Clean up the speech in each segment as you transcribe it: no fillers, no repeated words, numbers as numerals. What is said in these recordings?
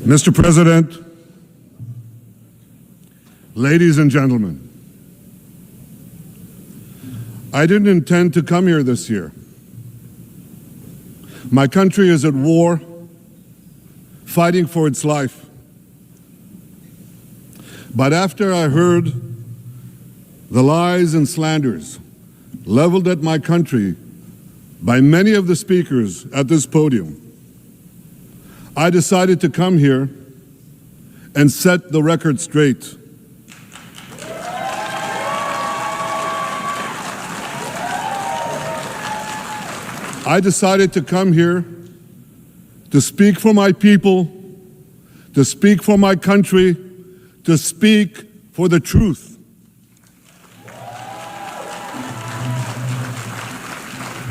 Mr. President, ladies and gentlemen, I didn't intend to come here this year. My country is at war, fighting for its life. But after I heard the lies and slanders leveled at my country by many of the speakers at this podium, I decided to come here and set the record straight. I decided to come here to speak for my people, to speak for my country, to speak for the truth.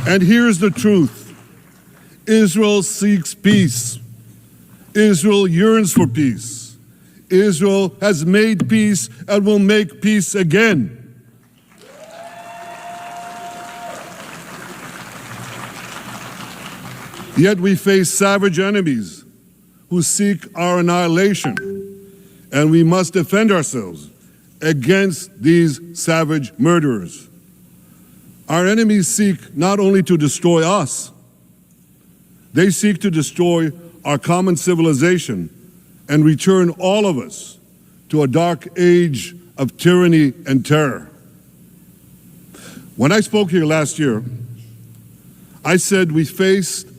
And here's the truth. Israel seeks peace. Israel yearns for peace. Israel has made peace and will make peace again. Yet we face savage enemies who seek our annihilation, and we must defend ourselves against these savage murderers. Our enemies seek not only to destroy us, they seek to destroy our common civilization and return all of us to a dark age of tyranny and terror. When I spoke here last year, I said we faced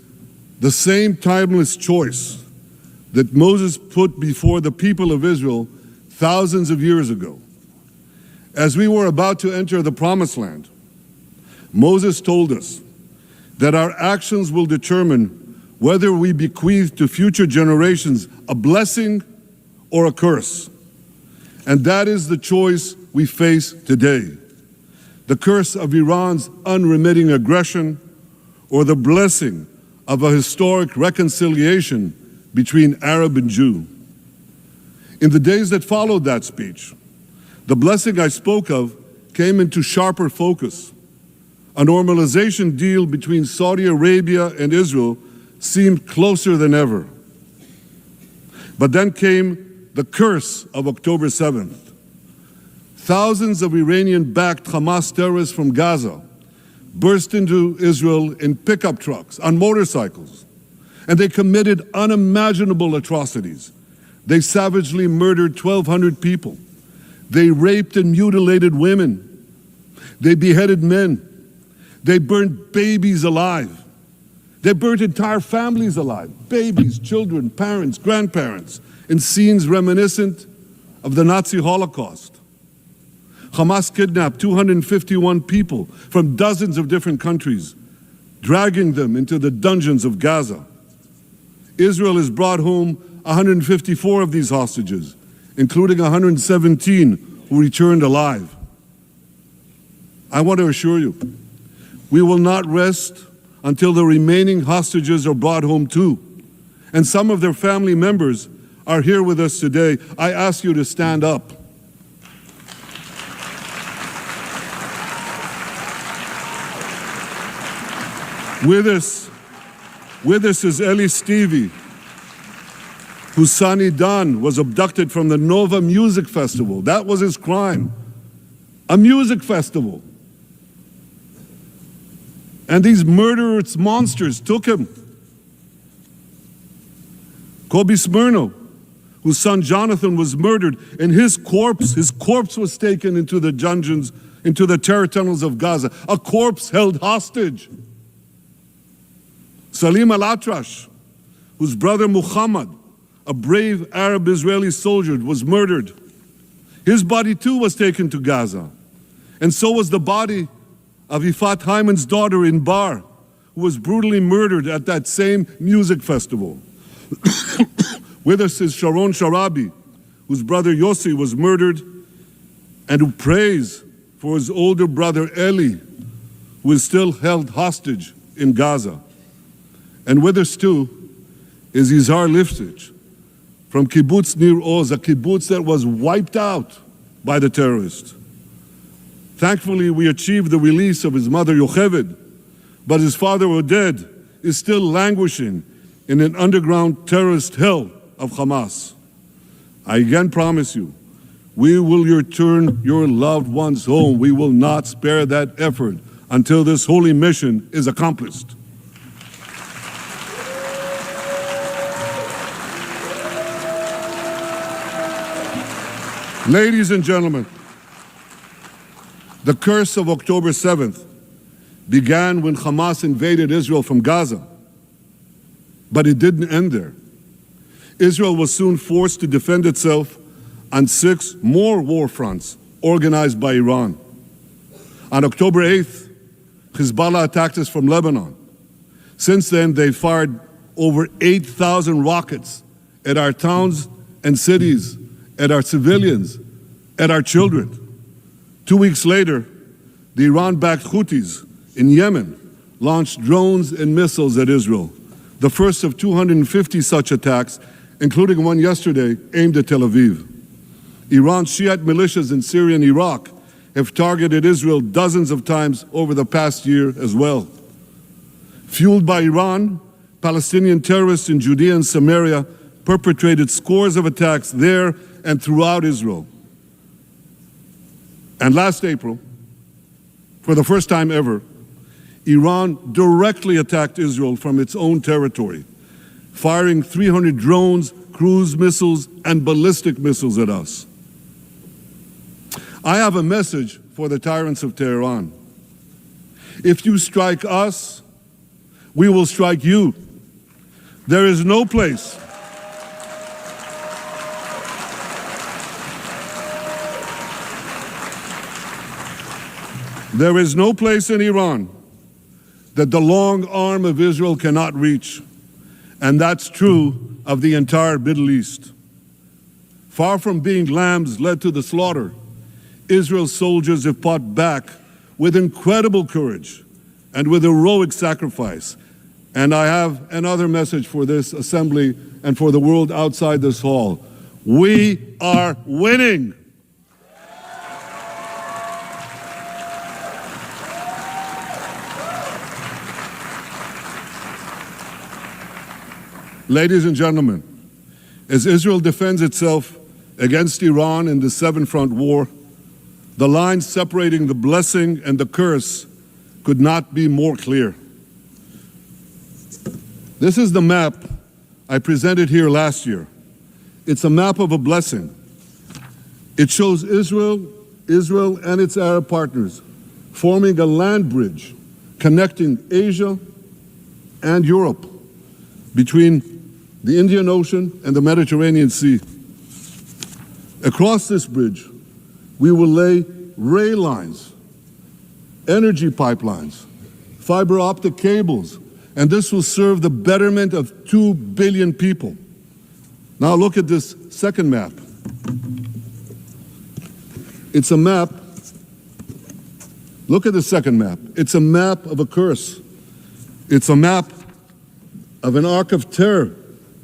the same timeless choice that Moses put before the people of Israel thousands of years ago. As we were about to enter the Promised Land, Moses told us that our actions will determine whether we bequeath to future generations a blessing or a curse. And that is the choice we face today. The curse of Iran's unremitting aggression, or the blessing of a historic reconciliation between Arab and Jew. In the days that followed that speech, the blessing I spoke of came into sharper focus. A normalization deal between Saudi Arabia and Israel seemed closer than ever. But then came the curse of October 7th. Thousands of Iranian-backed Hamas terrorists from Gaza burst into Israel in pickup trucks, on motorcycles, and they committed unimaginable atrocities. They savagely murdered 1,200 people. They raped and mutilated women. They beheaded men. They burned babies alive. They burnt entire families alive, babies, children, parents, grandparents, in scenes reminiscent of the Nazi Holocaust. Hamas kidnapped 251 people from dozens of different countries, dragging them into the dungeons of Gaza. Israel has brought home 154 of these hostages, including 117 who returned alive. I want to assure you, we will not rest until the remaining hostages are brought home too. And some of their family members are here with us today. I ask you to stand up. With us is Eli Stevie, whose son Idan was abducted from the Nova Music Festival. That was his crime, a music festival. And these murderous monsters took him. Kobe Smirno, whose son Jonathan was murdered, and his corpse was taken into the dungeons, into the terror tunnels of Gaza, a corpse held hostage. Salim al-Atrash, whose brother Muhammad, a brave Arab-Israeli soldier, was murdered. His body too was taken to Gaza. And so was the body of Ifat Hyman's daughter in Bar, who was brutally murdered at that same music festival. With us is Sharon Sharabi, whose brother Yossi was murdered, and who prays for his older brother Eli, who is still held hostage in Gaza. And with us too is Yizhar Lifshitz from Kibbutz Nir Oz, a kibbutz that was wiped out by the terrorists. Thankfully, we achieved the release of his mother Yocheved, but his father Oded is still languishing in an underground terrorist hell of Hamas. I again promise you, we will return your loved ones home. We will not spare that effort until this holy mission is accomplished. Ladies and gentlemen, the curse of October 7th began when Hamas invaded Israel from Gaza. But it didn't end there. Israel was soon forced to defend itself on 6 more war fronts organized by Iran. On October 8th, Hezbollah attacked us from Lebanon. Since then, they fired over 8,000 rockets at our towns and cities, at our civilians, at our children. 2 weeks later, the Iran-backed Houthis in Yemen launched drones and missiles at Israel, the first of 250 such attacks, including one yesterday aimed at Tel Aviv. Iran's Shiite militias in Syria and Iraq have targeted Israel dozens of times over the past year as well. Fueled by Iran, Palestinian terrorists in Judea and Samaria perpetrated scores of attacks there and throughout Israel. And last April, for the first time ever, Iran directly attacked Israel from its own territory, firing 300 drones, cruise missiles, and ballistic missiles at us. I have a message for the tyrants of Tehran. If you strike us, we will strike you. There is no place in Iran that the long arm of Israel cannot reach. And that's true of the entire Middle East. Far from being lambs led to the slaughter, Israel's soldiers have fought back with incredible courage and with heroic sacrifice. And I have another message for this assembly and for the world outside this hall. We are winning. Ladies and gentlemen, as Israel defends itself against Iran in the seven-front war, the line separating the blessing and the curse could not be more clear. This is the map I presented here last year. It's a map of a blessing. It shows Israel and its Arab partners forming a land bridge connecting Asia and Europe between the Indian Ocean and the Mediterranean Sea. Across this bridge, we will lay rail lines, energy pipelines, fiber optic cables, and this will serve the betterment of 2 billion people. Now look at this second map. It's a map. Look at the second map. It's a map of a curse. It's a map of an arc of terror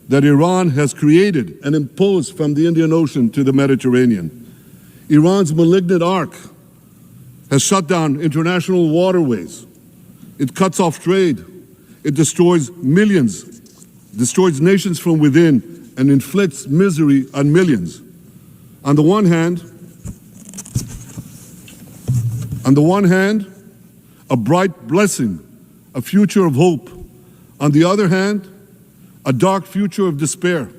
that Iran has created and imposed from the Indian Ocean to the Mediterranean. Iran's malignant arc has shut down international waterways. It cuts off trade. It destroys millions, destroys nations from within, and inflicts misery on millions. On the one hand, a bright blessing, a future of hope. On the other hand, a dark future of despair.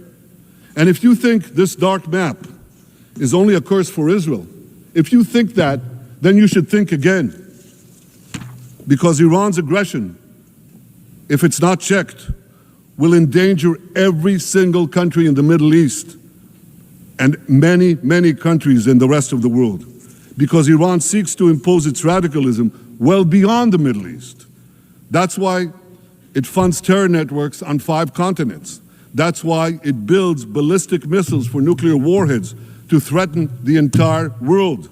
And if you think this dark map is only a curse for Israel, if you think that, then you should think again. Because Iran's aggression, if it's not checked, will endanger every single country in the Middle East and many, many countries in the rest of the world. Because Iran seeks to impose its radicalism well beyond the Middle East. That's why it funds terror networks on 5 continents. That's why it builds ballistic missiles for nuclear warheads to threaten the entire world.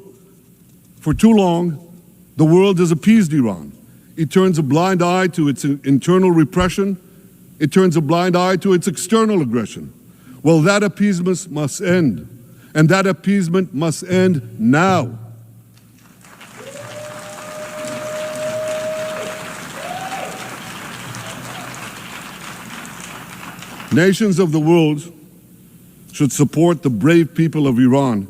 For too long, the world has appeased Iran. It turns a blind eye to its internal repression. It turns a blind eye to its external aggression. Well, that appeasement must end. And that appeasement must end now. Nations of the world should support the brave people of Iran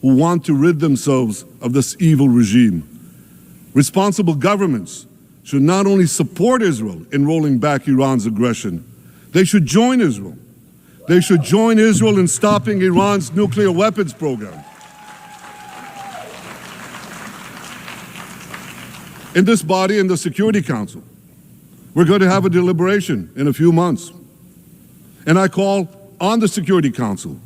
who want to rid themselves of this evil regime. Responsible governments should not only support Israel in rolling back Iran's aggression, they should join Israel. They should join Israel in stopping Iran's nuclear weapons program. In this body, in the Security Council, we're going to have a deliberation in a few months. And I call on the Security Council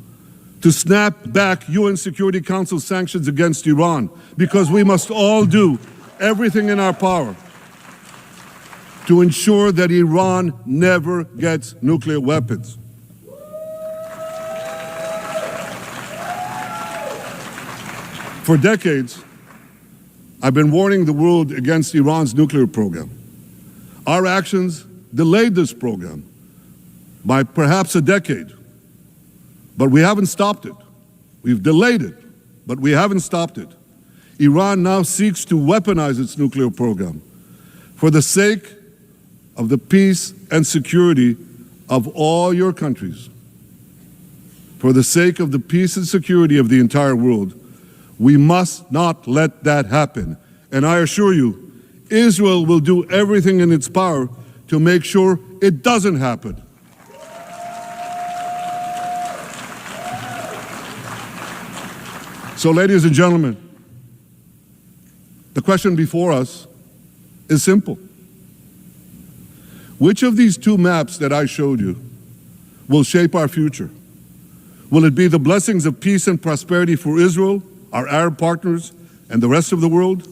to snap back UN Security Council sanctions against Iran, because we must all do everything in our power to ensure that Iran never gets nuclear weapons. For decades, I've been warning the world against Iran's nuclear program. Our actions delayed this program by perhaps a decade, but we haven't stopped it. We've delayed it, but we haven't stopped it. Iran now seeks to weaponize its nuclear program for the sake of the peace and security of all your countries. For the sake of the peace and security of the entire world, we must not let that happen. And I assure you, Israel will do everything in its power to make sure it doesn't happen. So, ladies and gentlemen, the question before us is simple. Which of these two maps that I showed you will shape our future? Will it be the blessings of peace and prosperity for Israel, our Arab partners, and the rest of the world?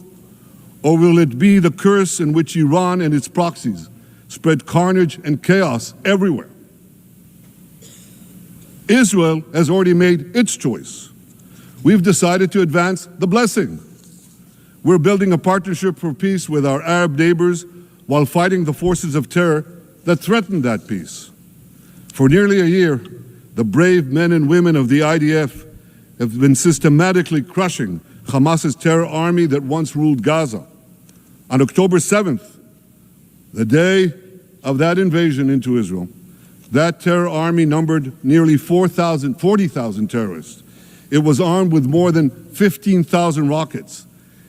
Or will it be the curse in which Iran and its proxies spread carnage and chaos everywhere? Israel has already made its choice. We've decided to advance the blessing. We're building a partnership for peace with our Arab neighbors while fighting the forces of terror that threaten that peace. For nearly a year, the brave men and women of the IDF have been systematically crushing Hamas's terror army that once ruled Gaza. On October 7th, the day of that invasion into Israel, that terror army numbered nearly 40,000 terrorists. It was armed with more than 15,000 rockets.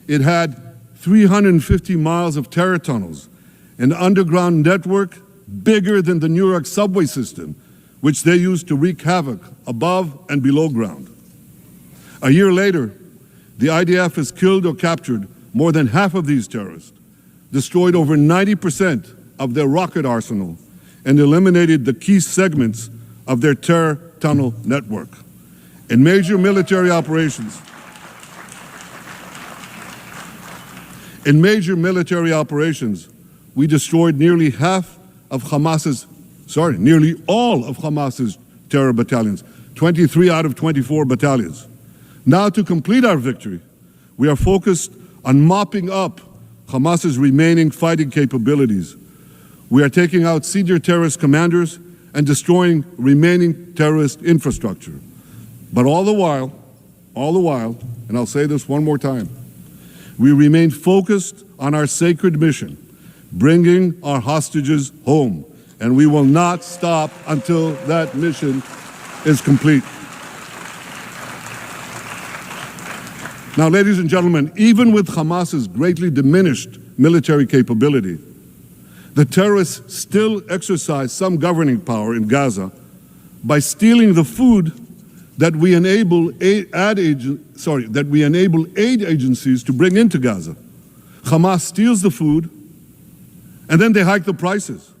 It had 350 miles of terror tunnels, an underground network bigger than the New York subway system, which they used to wreak havoc above and below ground. A year later, the IDF has killed or captured more than half of these terrorists, destroyed over 90% of their rocket arsenal, and eliminated the key segments of their terror tunnel network. In major military operations, we destroyed nearly all of Hamas's terror battalions, 23 out of 24 battalions. Now, to complete our victory, we are focused on mopping up Hamas's remaining fighting capabilities. We are taking out senior terrorist commanders and destroying remaining terrorist infrastructure. But all the while, and I'll say this one more time, we remain focused on our sacred mission, bringing our hostages home, and we will not stop until that mission is complete. Now, ladies and gentlemen, even with Hamas's greatly diminished military capability, the terrorists still exercise some governing power in Gaza by stealing the food that we enable aid agencies to bring into Gaza. Hamas steals the food, and then they hike the prices.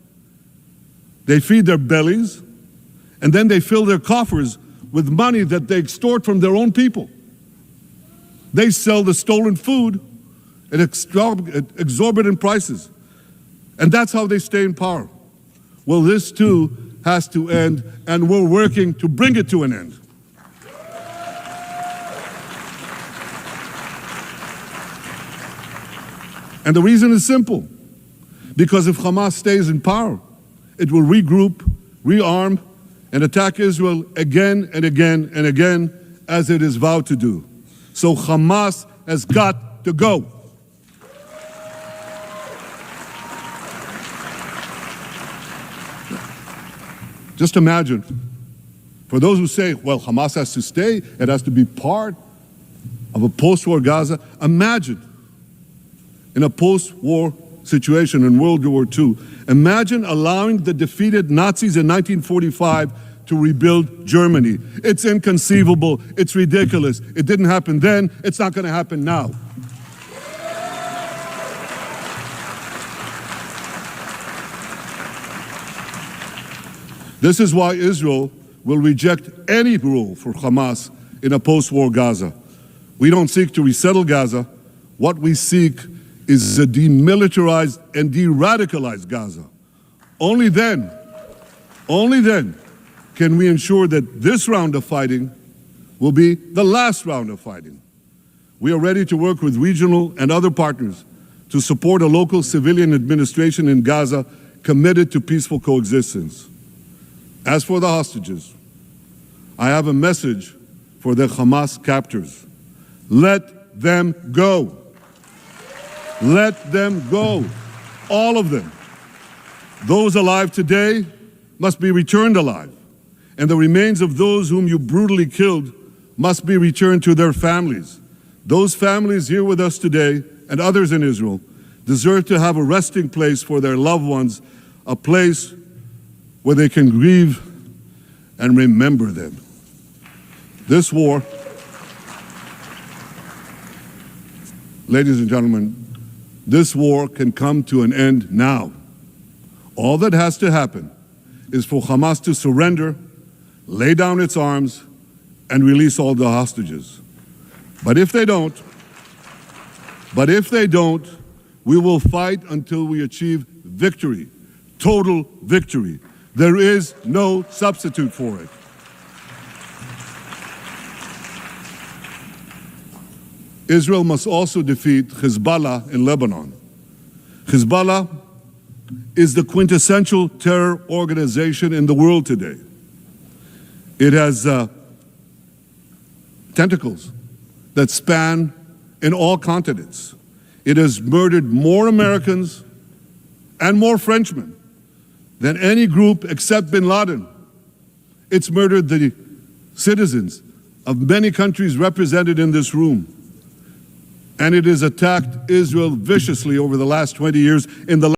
They feed their bellies, and then they fill their coffers with money that they extort from their own people. They sell the stolen food at exorbitant prices, and that's how they stay in power. Well, this too has to end, and we're working to bring it to an end. And the reason is simple. Because if Hamas stays in power, it will regroup, rearm, and attack Israel again and again and again, as it is vowed to do. So Hamas has got to go. Just imagine, For those who say, well, Hamas has to stay, it has to be part of a post-war Gaza, imagine in a post-war situation in World War II, imagine allowing the defeated Nazis in 1945 to rebuild Germany. It's inconceivable, it's ridiculous. It didn't happen then, it's not going to happen now. This is why Israel will reject any role for Hamas in a post-war Gaza. We don't seek to resettle Gaza. What we seek is a demilitarized and de-radicalized Gaza. Only then can we ensure that this round of fighting will be the last round of fighting. We are ready to work with regional and other partners to support a local civilian administration in Gaza committed to peaceful coexistence. As for the hostages, I have a message for the Hamas captors. Let them go. Let them go. All of them. Those alive today must be returned alive, and the remains of those whom you brutally killed must be returned to their families. Those families here with us today, and others in Israel, deserve to have a resting place for their loved ones, a place where they can grieve and remember them. This war, ladies and gentlemen, this war can come to an end now. All that has to happen is for Hamas to surrender, lay down its arms, and release all the hostages. But if they don't, we will fight until we achieve victory, total victory. There is no substitute for it. Israel must also defeat Hezbollah in Lebanon. Hezbollah is the quintessential terror organization in the world today. It has tentacles that span in all continents. It has murdered more Americans and more Frenchmen than any group except bin Laden. It's murdered the citizens of many countries represented in this room. And it has attacked Israel viciously over the last 20 years. In the